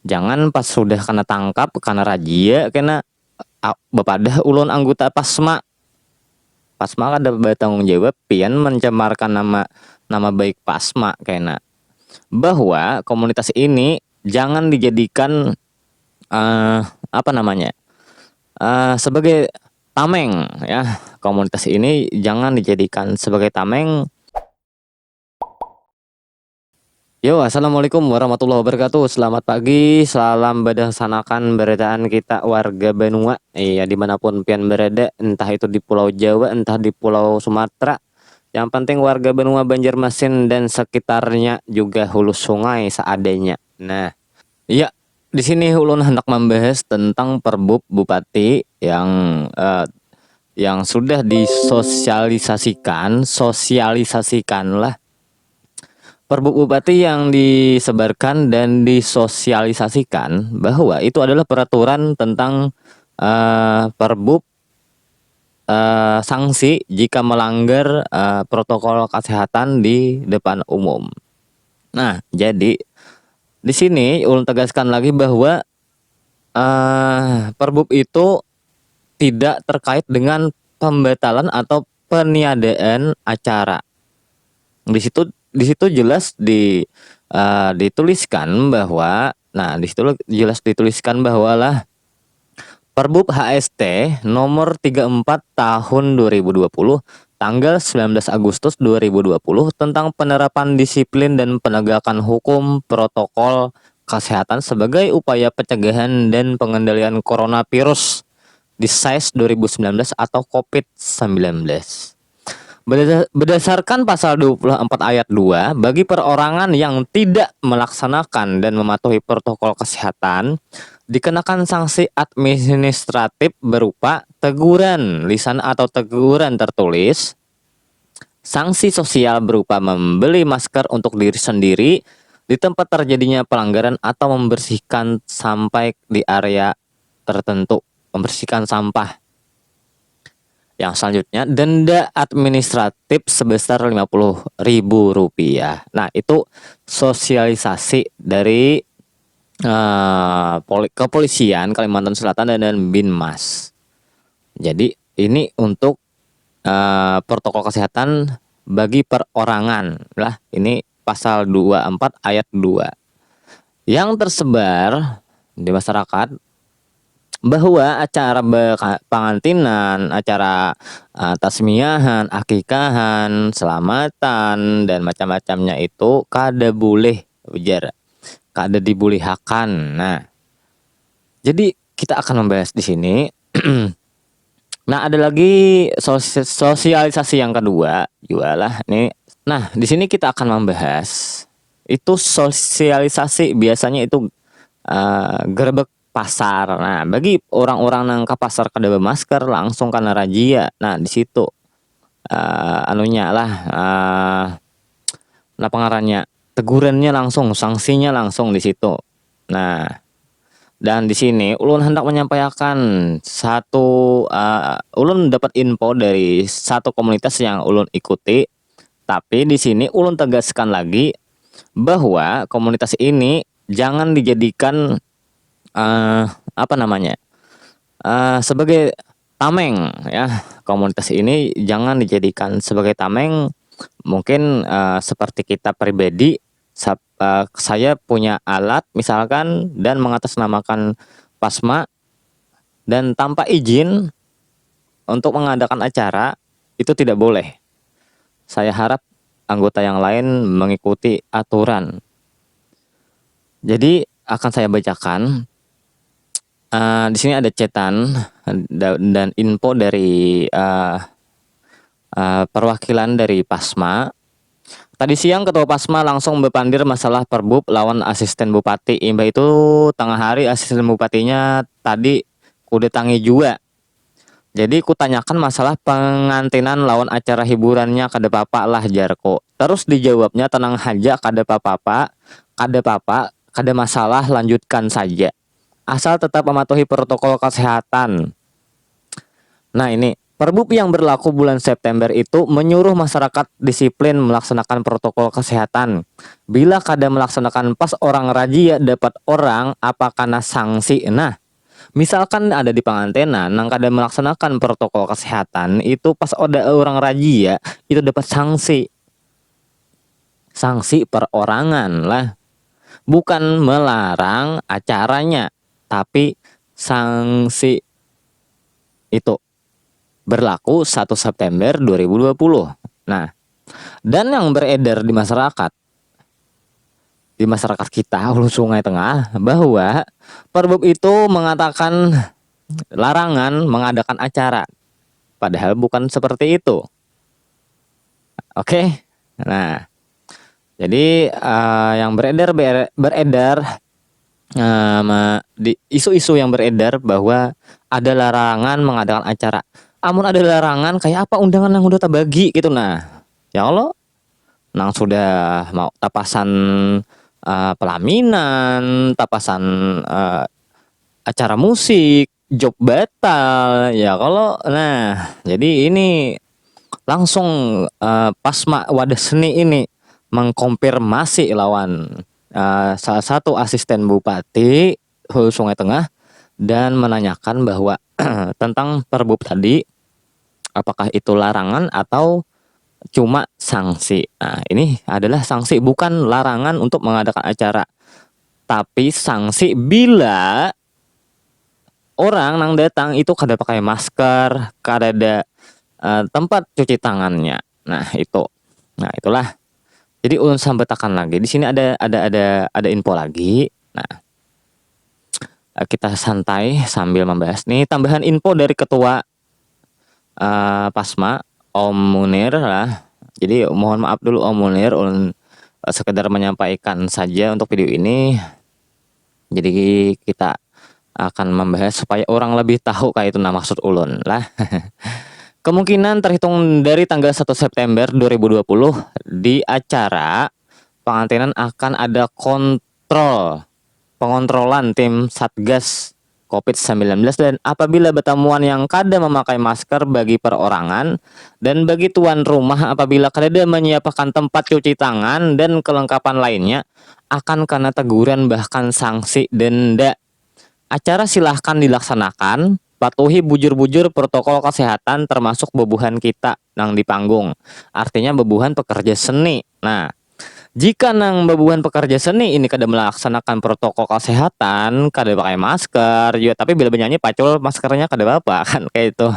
Jangan pas sudah kena tangkap, kena razia, kena bapadah ulun anggota Pasma. Pasma kada bertanggung jawab pian mencemarkan nama baik Pasma kena. Bahwa komunitas ini jangan dijadikan apa namanya? Sebagai tameng ya. Komunitas ini jangan dijadikan sebagai tameng. Yo, assalamualaikum warahmatullahi wabarakatuh. Selamat pagi, salam berdasarkan beritaan kita warga Benua. Iya, dimanapun pian berada, entah itu di Pulau Jawa, entah di Pulau Sumatera. Yang penting warga Benua, Banjarmasin dan sekitarnya, juga hulu sungai seadanya. Nah, iya, di sini ulun hendak membahas tentang Perbup Bupati yang sudah sosialisasikan lah. Perbup Bupati yang disebarkan dan disosialisasikan bahwa itu adalah peraturan tentang Perbup sanksi jika melanggar protokol kesehatan di depan umum. Nah, jadi di sini ulun tegaskan lagi bahwa Perbup itu tidak terkait dengan pembatalan atau peniadaan acara. Di situ jelas dituliskan bahwa, nah di situ jelas dituliskan bahwa lah Perbup HST nomor 34 tahun 2020 tanggal 19 Agustus 2020 tentang penerapan disiplin dan penegakan hukum protokol kesehatan sebagai upaya pencegahan dan pengendalian coronavirus disease 2019 atau COVID-19. Berdasarkan pasal 24 ayat 2, bagi perorangan yang tidak melaksanakan dan mematuhi protokol kesehatan, dikenakan sanksi administratif berupa teguran lisan atau teguran tertulis, sanksi sosial berupa membeli masker untuk diri sendiri di tempat terjadinya pelanggaran atau membersihkan sampai di area tertentu, membersihkan sampah. Yang selanjutnya, denda administratif sebesar Rp50.000. Nah, itu sosialisasi dari kepolisian Kalimantan Selatan dan Binmas. Jadi ini untuk protokol kesehatan bagi perorangan lah. Ini pasal 24 ayat 2 yang tersebar di masyarakat bahwa acara pengantinan, acara tasmiahan, akikahan, selamatan dan macam-macamnya itu kada boleh ujar, kada dibolehakan. Nah, jadi kita akan membahas di sini. Nah, ada lagi sosialisasi yang kedua juga lah nih. Nah, di sini kita akan membahas itu sosialisasi biasanya itu gerbek pasar. Nah, bagi orang-orang yang ke pasar kada bermasker langsung kena razia. Nah, di situ anunya lah nah pengarannya tegurannya langsung, sanksinya langsung di situ. Nah, dan di sini ulun hendak menyampaikan ulun dapat info dari satu komunitas yang ulun ikuti, tapi di sini ulun tegaskan lagi bahwa komunitas ini jangan dijadikan apa namanya sebagai tameng ya. Komunitas ini jangan dijadikan sebagai tameng. Mungkin seperti kita pribadi, saya punya alat misalkan dan mengatasnamakan Pasma dan tanpa izin untuk mengadakan acara, itu tidak boleh. Saya harap anggota yang lain mengikuti aturan. Jadi akan saya bacakan. Di sini ada cetan dan info dari perwakilan dari Pasma. Tadi siang Ketua Pasma langsung berpandir masalah Perbup lawan asisten Bupati. Imbah itu tengah hari asisten Bupatinya tadi kudatangi juga. Jadi kutanyakan masalah pengantinan lawan acara hiburannya kada papa lah jarko. Terus dijawabnya tenang aja kada papa, kada masalah, lanjutkan saja. Asal tetap mematuhi protokol kesehatan. Nah, ini Perbub yang berlaku bulan September itu menyuruh masyarakat disiplin melaksanakan protokol kesehatan. Bila kada melaksanakan pas orang razia dapat orang apa karena sanksi. Nah, misalkan ada di pangantenan nang kada melaksanakan protokol kesehatan itu pas ada orang razia itu dapat sanksi. Sanksi perorangan lah. Bukan melarang acaranya, tapi sanksi itu berlaku 1 September 2020. Nah, dan yang beredar di masyarakat kita Hulu Sungai Tengah bahwa Perbub itu mengatakan larangan mengadakan acara. Padahal bukan seperti itu. Oke. Nah, jadi yang beredar di isu-isu yang beredar bahwa ada larangan mengadakan acara. Amun ada larangan kayak apa undangan yang udah terbagi gitu. Nah, ya Allah, nang sudah mau tapasan pelaminan, tapasan acara musik, job batal, ya kalau nah jadi ini langsung Pasma Wadah Seni ini mengkonfirmasi lawan salah satu asisten bupati Hulu Sungai Tengah dan menanyakan bahwa tentang Perbub tadi apakah itu larangan atau cuma sanksi. Nah, ini adalah sanksi bukan larangan untuk mengadakan acara. Tapi sanksi bila orang nang datang itu kada pakai masker, kada ada tempat cuci tangannya. Nah, itu. Nah, itulah. Jadi ulun sambetakan lagi. Di sini ada info lagi. Nah, kita santai sambil membahas nih tambahan info dari ketua Pasma Om Munir lah. Jadi mohon maaf dulu Om Munir, ulun sekedar menyampaikan saja untuk video ini. Jadi kita akan membahas supaya orang lebih tahu kayak itu nah maksud ulun lah. Kemungkinan terhitung dari tanggal 1 September 2020 di acara pengantinan akan ada pengontrolan tim Satgas COVID-19 dan apabila bertemuan yang kada memakai masker bagi perorangan dan bagi tuan rumah apabila kada menyiapkan tempat cuci tangan dan kelengkapan lainnya akan kena teguran bahkan sanksi denda. Acara silahkan dilaksanakan, patuhi bujur-bujur protokol kesehatan termasuk bebuhan kita nang di panggung. Artinya bebuhan pekerja seni. Nah, jika nang bebuhan pekerja seni ini kada melaksanakan protokol kesehatan, kada pakai masker, ya tapi bila bernyanyi pacul maskernya kada apa-apa kan kayak itu.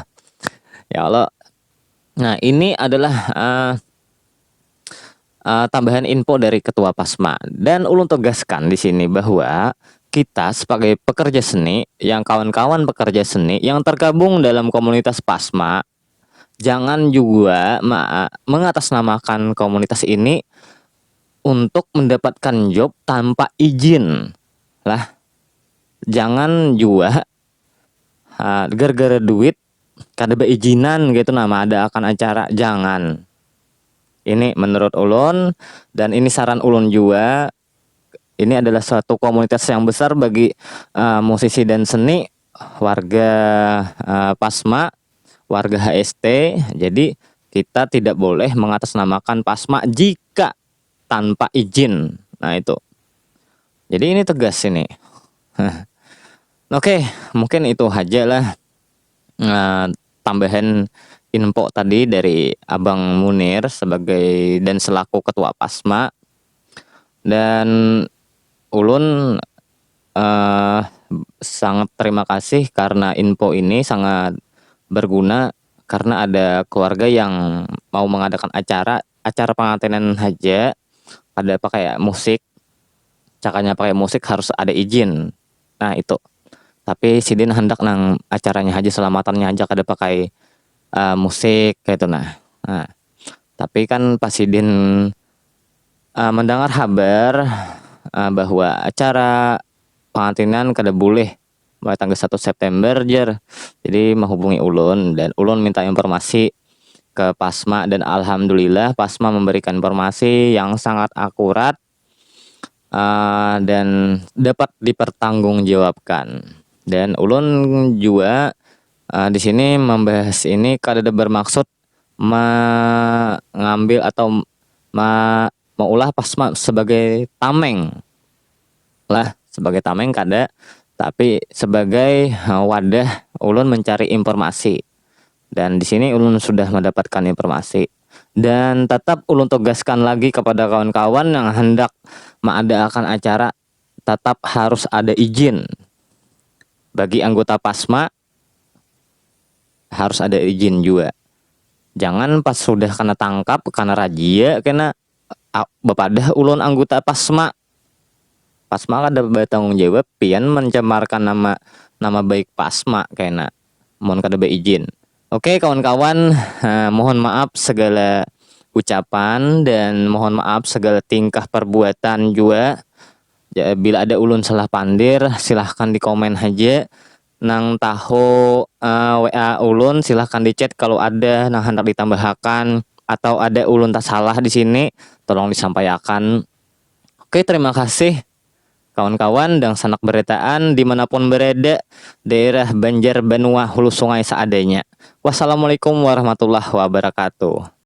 Ya Allah. Nah, ini adalah tambahan info dari Ketua Pasma dan ulun tegaskan di sini bahwa kita sebagai pekerja seni, yang kawan-kawan pekerja seni yang tergabung dalam komunitas Pasma, jangan juga mengatasnamakan komunitas ini untuk mendapatkan job tanpa izin lah. Jangan juga gara-gara duit kada berizinan gitu nama ada akan acara, jangan. Ini menurut ulun dan ini saran ulun juga. Ini adalah suatu komunitas yang besar bagi musisi dan seni, warga Pasma, warga HST. Jadi kita tidak boleh mengatasnamakan Pasma jika tanpa izin. Nah itu. Jadi ini tegas ini. Oke, mungkin itu aja lah tambahan info tadi dari Abang Munir sebagai dan selaku Ketua Pasma. Dan ulun sangat terima kasih karena info ini sangat berguna karena ada keluarga yang mau mengadakan acara pengantinan aja ada pakai musik, cakanya pakai musik harus ada izin. Nah itu. Tapi sidin hendak nang acaranya haji selamatannya aja kada pakai musik kayak itu nah. Tapi kan pas sidin mendengar kabar bahwa acara pengantinan kada boleh mulai tanggal 1 September jar. Jadi menghubungi ulun dan ulun minta informasi ke Pasma dan alhamdulillah Pasma memberikan informasi yang sangat akurat dan dapat dipertanggungjawabkan. Dan ulun juga Di sini membahas ini kadada bermaksud mengambil atau meulah pasma sebagai tameng lah, sebagai tameng kada, tapi sebagai wadah ulun mencari informasi. Dan di sini ulun sudah mendapatkan informasi. Dan tetap ulun tegaskan lagi kepada kawan-kawan yang hendak mengadakan acara, tetap harus ada izin. Bagi anggota Pasma harus ada izin juga. Jangan pas sudah kena tangkap, kena razia, kena bepadah ulun anggota Pasma. Pasma kada bertanggung jawab pian mencemarkan nama baik Pasma kena mohon kada beizin. Oke kawan-kawan, mohon maaf segala ucapan dan mohon maaf segala tingkah perbuatan juga. Bila ada ulun salah pandir silahkan di komen aja. Nang tahu WA ulun silahkan di chat kalau ada nang hendak ditambahkan atau ada ulun tak salah di sini tolong disampaikan. Oke terima kasih kawan-kawan dan sanak beretaan dimanapun berada daerah Banjar Banua Hulu Sungai seadanya. Wassalamualaikum warahmatullahi wabarakatuh.